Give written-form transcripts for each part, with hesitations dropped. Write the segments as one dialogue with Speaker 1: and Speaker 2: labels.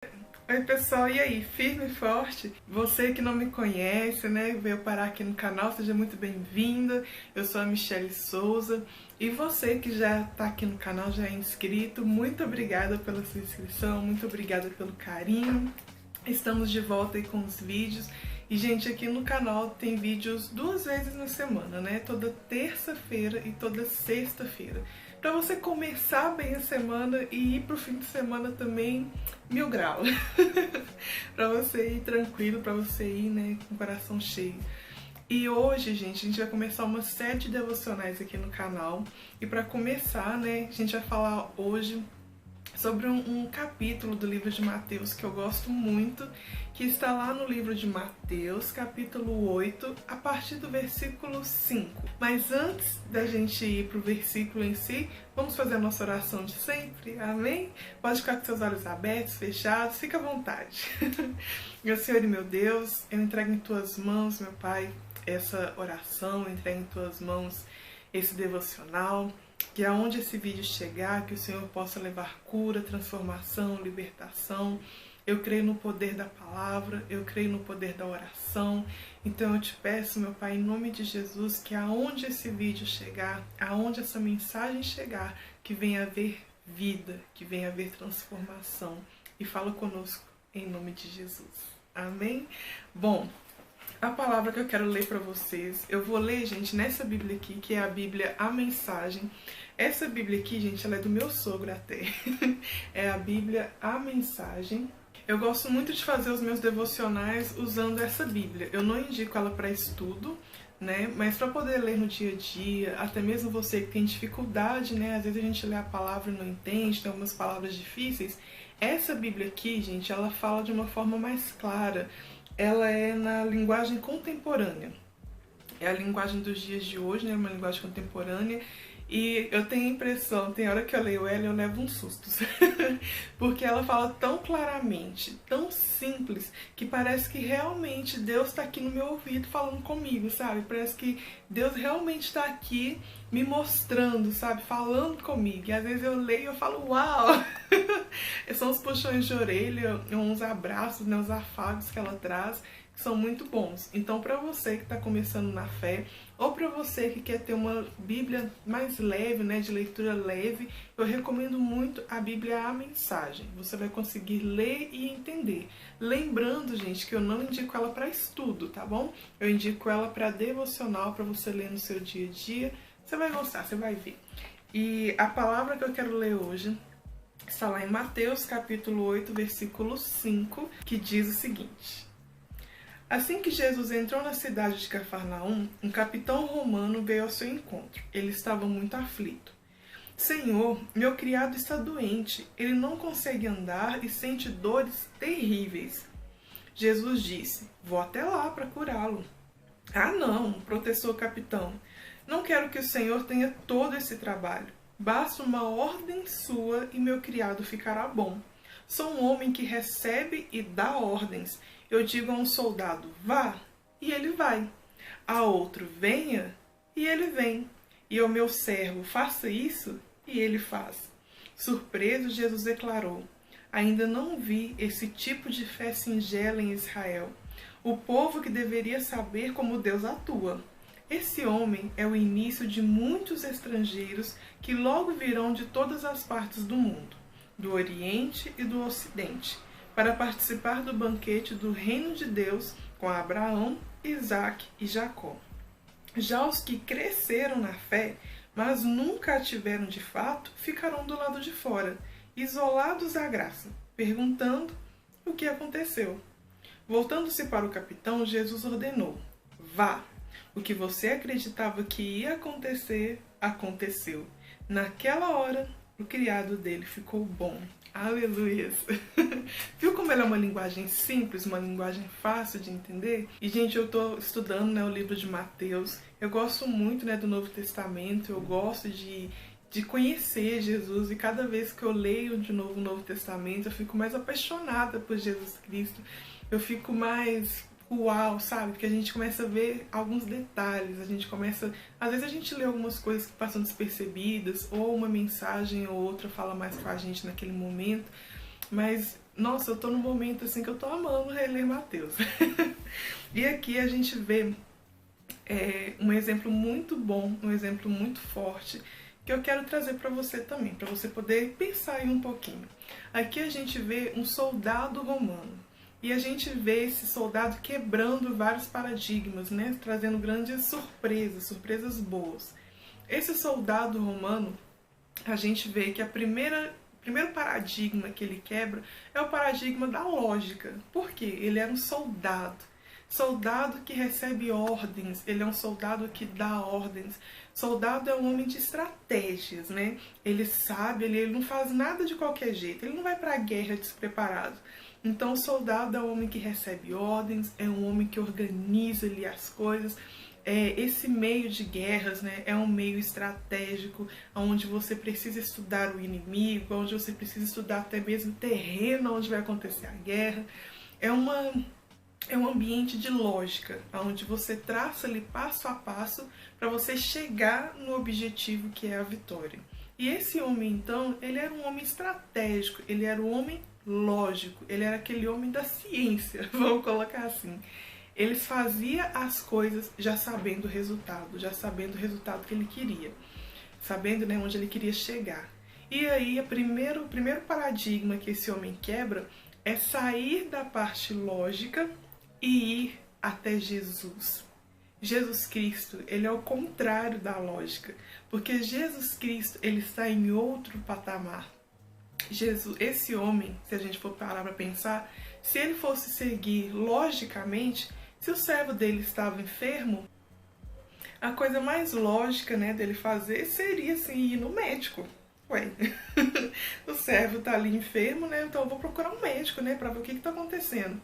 Speaker 1: Oi pessoal, e aí? Firme e forte? Você que não me conhece, né, veio parar aqui no canal, seja muito bem-vinda. Eu sou a Michelle Souza e você que já está aqui no canal, já é inscrito, muito obrigada pela sua inscrição, muito obrigada pelo carinho. Estamos de volta aí com os vídeos. E, gente, aqui no canal tem vídeos 2 vezes na semana, né? Toda terça-feira e toda sexta-feira. Pra você começar bem a semana e ir pro fim de semana também 1000 graus. Pra você ir tranquilo, pra você ir, né, com o coração cheio. E hoje, gente, a gente vai começar uma série de devocionais aqui no canal. E pra começar, né, a gente vai falar hoje sobre um capítulo do livro de Mateus que eu gosto muito, que está lá no livro de Mateus, capítulo 8, a partir do versículo 5. Mas antes da gente ir para o versículo em si, vamos fazer a nossa oração de sempre, amém? Pode ficar com seus olhos abertos, fechados, fica à vontade. Meu Senhor e meu Deus, eu entrego em Tuas mãos, meu Pai, essa oração, eu entrego em Tuas mãos esse devocional, que aonde esse vídeo chegar, que o Senhor possa levar cura, transformação, libertação. Eu creio no poder da palavra, eu creio no poder da oração. Então eu te peço, meu Pai, em nome de Jesus, que aonde esse vídeo chegar, aonde essa mensagem chegar, que venha haver vida, que venha haver transformação. E fala conosco em nome de Jesus. Amém? Bom, a palavra que eu quero ler para vocês, eu vou ler, gente, nessa Bíblia aqui, que é a Bíblia A Mensagem. Essa Bíblia aqui, gente, ela é do meu sogro até. É a Bíblia A Mensagem. Eu gosto muito de fazer os meus devocionais usando essa Bíblia. Eu não indico ela para estudo, né? Mas para poder ler no dia a dia, até mesmo você que tem dificuldade, né? Às vezes a gente lê a palavra e não entende, tem algumas palavras difíceis. Essa Bíblia aqui, gente, ela fala de uma forma mais clara. Ela é na linguagem contemporânea. É a linguagem dos dias de hoje, né? Uma linguagem contemporânea. E eu tenho a impressão, tem hora que eu leio ela e eu levo uns sustos. Porque ela fala tão claramente, tão simples, que parece que realmente Deus está aqui no meu ouvido falando comigo, sabe? Parece que Deus realmente está aqui me mostrando, sabe? Falando comigo. E às vezes eu leio e eu falo, uau! São os puxões de orelha, uns abraços, né? Os afagos que ela traz, que são muito bons. Então, para você que está começando na fé, ou para você que quer ter uma Bíblia mais leve, né, de leitura leve, eu recomendo muito a Bíblia A Mensagem. Você vai conseguir ler e entender. Lembrando, gente, que eu não indico ela para estudo, tá bom? Eu indico ela para devocional, para você ler no seu dia a dia. Você vai gostar, você vai ver. E a palavra que eu quero ler hoje está lá em Mateus, capítulo 8, versículo 5, que diz o seguinte: Assim que Jesus entrou na cidade de Cafarnaum, um capitão romano veio ao seu encontro. Ele estava muito aflito. Senhor, meu criado está doente, ele não consegue andar e sente dores terríveis. Jesus disse, vou até lá para curá-lo. Ah não, protestou o capitão, não quero que o Senhor tenha todo esse trabalho. Basta uma ordem sua e meu criado ficará bom. Sou um homem que recebe e dá ordens. Eu digo a um soldado, vá, e ele vai. A outro, venha, e ele vem. E ao meu servo, faça isso, e ele faz. Surpreso, Jesus declarou, ainda não vi esse tipo de fé singela em Israel. O povo que deveria saber como Deus atua. Esse homem é o início de muitos estrangeiros que logo virão de todas as partes do mundo, do Oriente e do Ocidente, para participar do banquete do reino de Deus com Abraão, Isaque e Jacó. Já os que cresceram na fé, mas nunca a tiveram de fato, ficarão do lado de fora, isolados da graça, perguntando o que aconteceu. Voltando-se para o capitão, Jesus ordenou, vá. O que você acreditava que ia acontecer, aconteceu. Naquela hora, o criado dele ficou bom. Aleluia! Viu como ela é uma linguagem simples, uma linguagem fácil de entender? E, gente, eu estou estudando, né, o livro de Mateus. Eu gosto muito, né, do Novo Testamento. Eu gosto de conhecer Jesus. E cada vez que eu leio de novo o Novo Testamento, eu fico mais apaixonada por Jesus Cristo. Eu fico mais uau, sabe? Porque a gente começa a ver alguns detalhes, a gente começa... Às vezes a gente lê algumas coisas que passam despercebidas, ou uma mensagem ou outra fala mais com a gente naquele momento, mas Nossa, eu tô num momento assim que eu tô amando reler Mateus. E aqui a gente vê um exemplo muito bom, um exemplo muito forte, que eu quero trazer para você também, para você poder pensar aí um pouquinho. Aqui a gente vê um soldado romano. E a gente vê esse soldado quebrando vários paradigmas, né? Trazendo grandes surpresas, surpresas boas. Esse soldado romano, a gente vê que o primeiro paradigma que ele quebra é o paradigma da lógica. Por quê? Ele era um soldado. Soldado que recebe ordens, ele é um soldado que dá ordens. Soldado é um homem de estratégias, né? Ele sabe, ele não faz nada de qualquer jeito, ele não vai para a guerra despreparado. Então, o soldado é um homem que recebe ordens, é um homem que organiza ali as coisas. Esse meio de guerras, né, é um meio estratégico, onde você precisa estudar o inimigo, onde você precisa estudar até mesmo o terreno onde vai acontecer a guerra. É um ambiente de lógica, onde você traça ali passo a passo para você chegar no objetivo que é a vitória. E esse homem, então, ele era um homem estratégico, ele era um homem lógico, ele era aquele homem da ciência, vamos colocar assim. Ele fazia as coisas já sabendo o resultado que ele queria, sabendo, né, onde ele queria chegar. E aí, o primeiro paradigma que esse homem quebra é sair da parte lógica e ir até Jesus. Jesus Cristo, ele é o contrário da lógica, porque Jesus Cristo, ele está em outro patamar. Esse homem, se a gente for parar para pensar, se ele fosse seguir logicamente, se o servo dele estava enfermo, a coisa mais lógica, né, dele fazer seria assim, ir no médico. Ué, o servo tá ali enfermo, né, então eu vou procurar um médico, né, para ver o que tá acontecendo.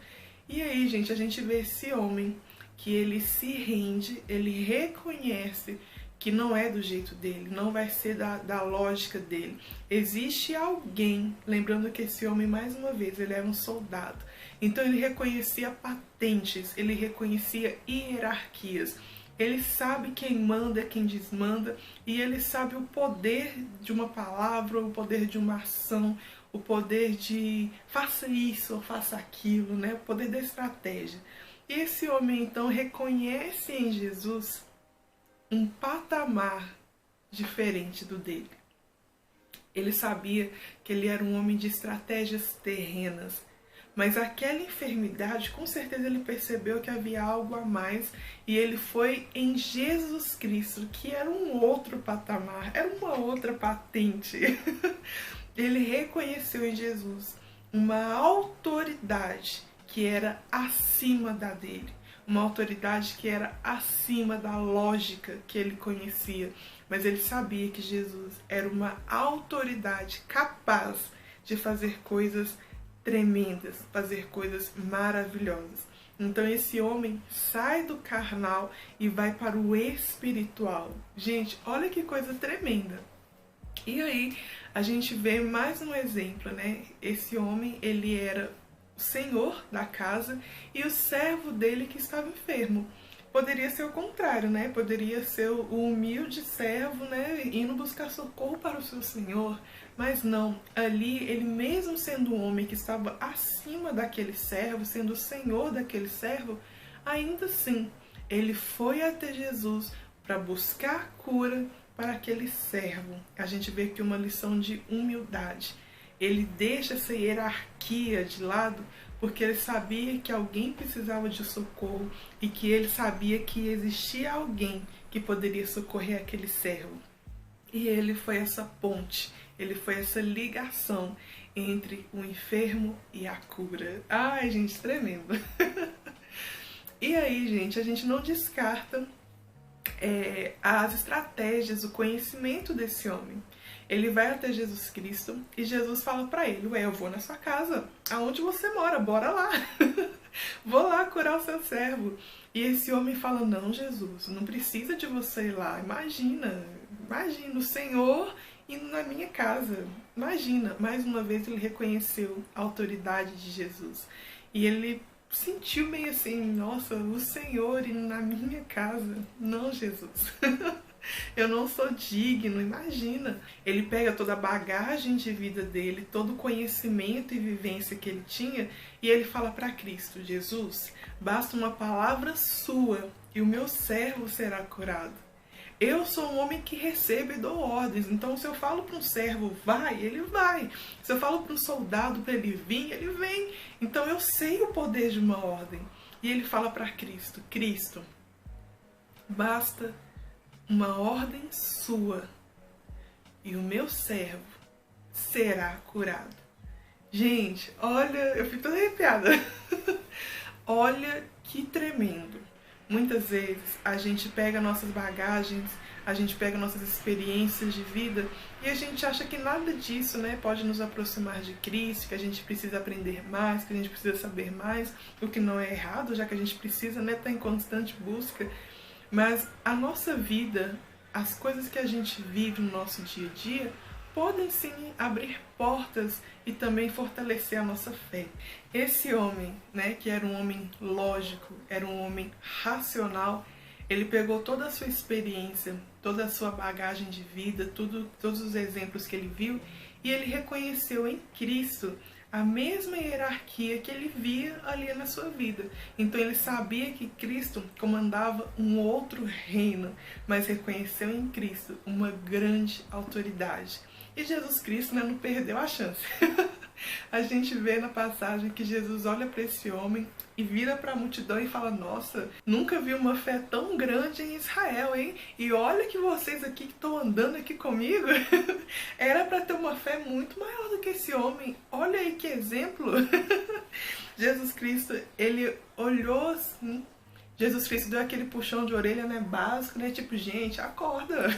Speaker 1: E aí, gente, a gente vê esse homem que ele se rende, ele reconhece que não é do jeito dele, não vai ser da lógica dele. Existe alguém, lembrando que esse homem, mais uma vez, ele era um soldado. Então ele reconhecia patentes, ele reconhecia hierarquias. Ele sabe quem manda, quem desmanda, e ele sabe o poder de uma palavra, o poder de uma ação, o poder de faça isso ou faça aquilo, né? O poder da estratégia. E esse homem, então, reconhece em Jesus um patamar diferente do dele. Ele sabia que ele era um homem de estratégias terrenas, mas aquela enfermidade, com certeza ele percebeu que havia algo a mais, e ele foi em Jesus Cristo, que era um outro patamar, era uma outra patente. Ele reconheceu em Jesus uma autoridade que era acima da dele, uma autoridade que era acima da lógica que ele conhecia, mas ele sabia que Jesus era uma autoridade capaz de fazer coisas tremendas, fazer coisas maravilhosas. Então esse homem sai do carnal e vai para o espiritual. Gente, olha que coisa tremenda. E aí a gente vê mais um exemplo, né? Esse homem, ele era o senhor da casa e o servo dele que estava enfermo. Poderia ser o contrário, né? Poderia ser o humilde servo, né, indo buscar socorro para o seu senhor. Mas não, ali ele, mesmo sendo um homem que estava acima daquele servo, sendo o senhor daquele servo, ainda assim, ele foi até Jesus para buscar cura para aquele servo. A gente vê aqui uma lição de humildade. Ele deixa essa hierarquia de lado porque ele sabia que alguém precisava de socorro e que ele sabia que existia alguém que poderia socorrer aquele servo. E ele foi essa ponte, ele foi essa ligação entre o enfermo e a cura. Ai, gente, tremendo. E aí, gente, a gente não descarta as estratégias, o conhecimento desse homem. Ele vai até Jesus Cristo e Jesus fala para ele: ué, eu vou na sua casa, aonde você mora, bora lá. Vou lá curar o seu servo. E esse homem fala: não, Jesus, não precisa de você ir lá. Imagina o Senhor indo na minha casa. Imagina, mais uma vez ele reconheceu a autoridade de Jesus. E ele sentiu meio assim: nossa, o Senhor indo na minha casa. Não, Jesus. Eu não sou digno, imagina. Ele pega toda a bagagem de vida dele, todo o conhecimento e vivência que ele tinha, e ele fala para Cristo: Jesus, basta uma palavra sua e o meu servo será curado. Eu sou um homem que recebe e dou ordens, então se eu falo para um servo vai, ele vai. Se eu falo para um soldado para ele vir, ele vem. Então eu sei o poder de uma ordem. E ele fala para Cristo: Cristo, basta uma ordem sua e o meu servo será curado. Gente, olha, eu fico toda arrepiada. Olha que tremendo. Muitas vezes a gente pega nossas bagagens, a gente pega nossas experiências de vida e a gente acha que nada disso, né, pode nos aproximar de Cristo, que a gente precisa aprender mais, que a gente precisa saber mais, o que não é errado, já que a gente precisa, né, estar em constante busca. Mas a nossa vida, as coisas que a gente vive no nosso dia a dia, podem sim abrir portas e também fortalecer a nossa fé. Esse homem, né, que era um homem lógico, era um homem racional, ele pegou toda a sua experiência, toda a sua bagagem de vida, todos os exemplos que ele viu, e ele reconheceu em Cristo a mesma hierarquia que ele via ali na sua vida. Então ele sabia que Cristo comandava um outro reino, mas reconheceu em Cristo uma grande autoridade. E Jesus Cristo, né, não perdeu a chance. A gente vê na passagem que Jesus olha para esse homem e vira para a multidão e fala: nossa, nunca vi uma fé tão grande em Israel, hein? E olha que vocês aqui que estão andando aqui comigo, era para ter uma fé muito maior do que esse homem. Olha aí que exemplo. Jesus Cristo, ele olhou assim, Jesus Cristo deu aquele puxão de orelha, né, básico, né, tipo, gente, acorda.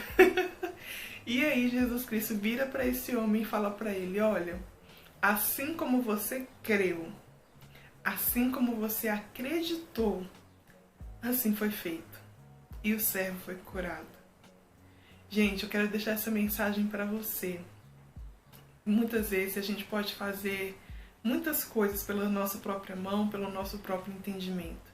Speaker 1: E aí Jesus Cristo vira para esse homem e fala para ele: olha, assim como você creu, assim como você acreditou, assim foi feito. E o servo foi curado. Gente, eu quero deixar essa mensagem para você. Muitas vezes a gente pode fazer muitas coisas pela nossa própria mão, pelo nosso próprio entendimento.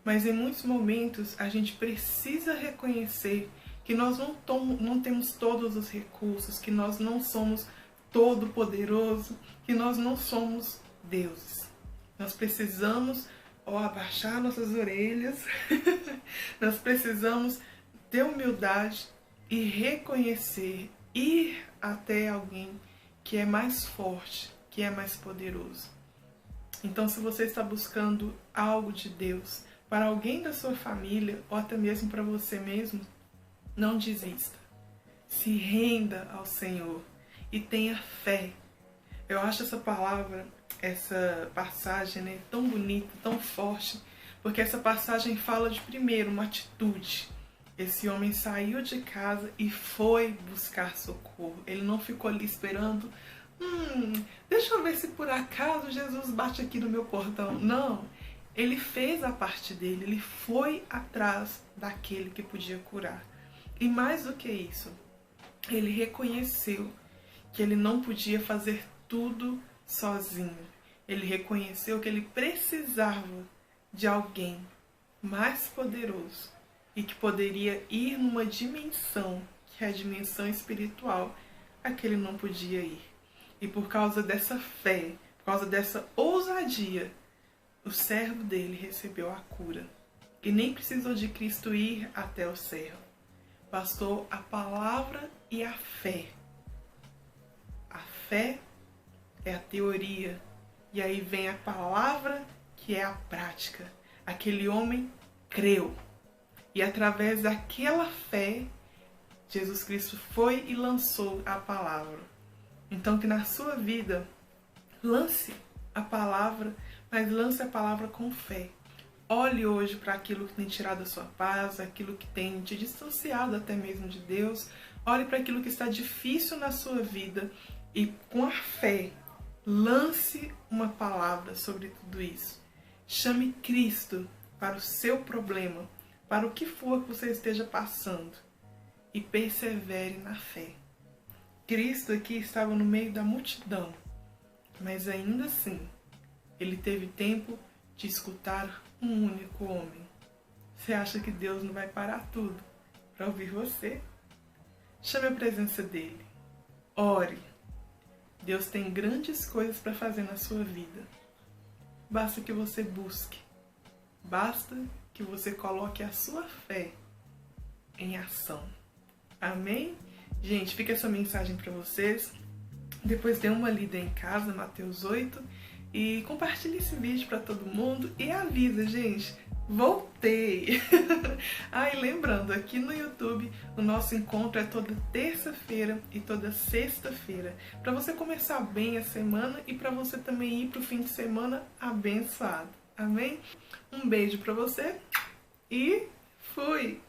Speaker 1: Mas em muitos momentos a gente precisa reconhecer que nós não temos todos os recursos, que nós não somos todo poderoso, que nós não somos deuses. Nós precisamos abaixar nossas orelhas, nós precisamos ter humildade e reconhecer, ir até alguém que é mais forte, que é mais poderoso. Então, se você está buscando algo de Deus para alguém da sua família ou até mesmo para você mesmo, não desista. Se renda ao Senhor e tenha fé. Eu acho essa palavra, essa passagem, né, tão bonita, tão forte, porque essa passagem fala de, primeiro, uma atitude. Esse homem saiu de casa e foi buscar socorro. Ele não ficou ali esperando, deixa eu ver se por acaso Jesus bate aqui no meu portão. Não, ele fez a parte dele, ele foi atrás daquele que podia curar. E mais do que isso, ele reconheceu que ele não podia fazer tudo sozinho. Ele reconheceu que ele precisava de alguém mais poderoso e que poderia ir numa dimensão, que é a dimensão espiritual, a que ele não podia ir. E por causa dessa fé, por causa dessa ousadia, o servo dele recebeu a cura. E nem precisou de Cristo ir até o servo. Bastou a palavra e a fé. A fé é a teoria. E aí vem a palavra, que é a prática. Aquele homem creu. E através daquela fé, Jesus Cristo foi e lançou a palavra. Então que na sua vida, lance a palavra, mas lance a palavra com fé. Olhe hoje para aquilo que tem tirado a sua paz, aquilo que tem te distanciado até mesmo de Deus. Olhe para aquilo que está difícil na sua vida e com a fé, lance uma palavra sobre tudo isso. Chame Cristo para o seu problema, para o que for que você esteja passando e persevere na fé. Cristo aqui estava no meio da multidão, mas ainda assim, ele teve tempo de escutar um único homem. Você acha que Deus não vai parar tudo para ouvir você? Chame a presença dele. Ore. Deus tem grandes coisas para fazer na sua vida. Basta que você busque. Basta que você coloque a sua fé em ação. Amém? Gente, fica essa mensagem para vocês. Depois dê uma lida em casa, Mateus 8. E compartilhe esse vídeo para todo mundo. E avisa, gente, voltei! Ah, e lembrando, aqui no YouTube o nosso encontro é toda terça-feira e toda sexta-feira. Para você começar bem a semana e para você também ir para o fim de semana abençoado. Amém? Um beijo para você e fui!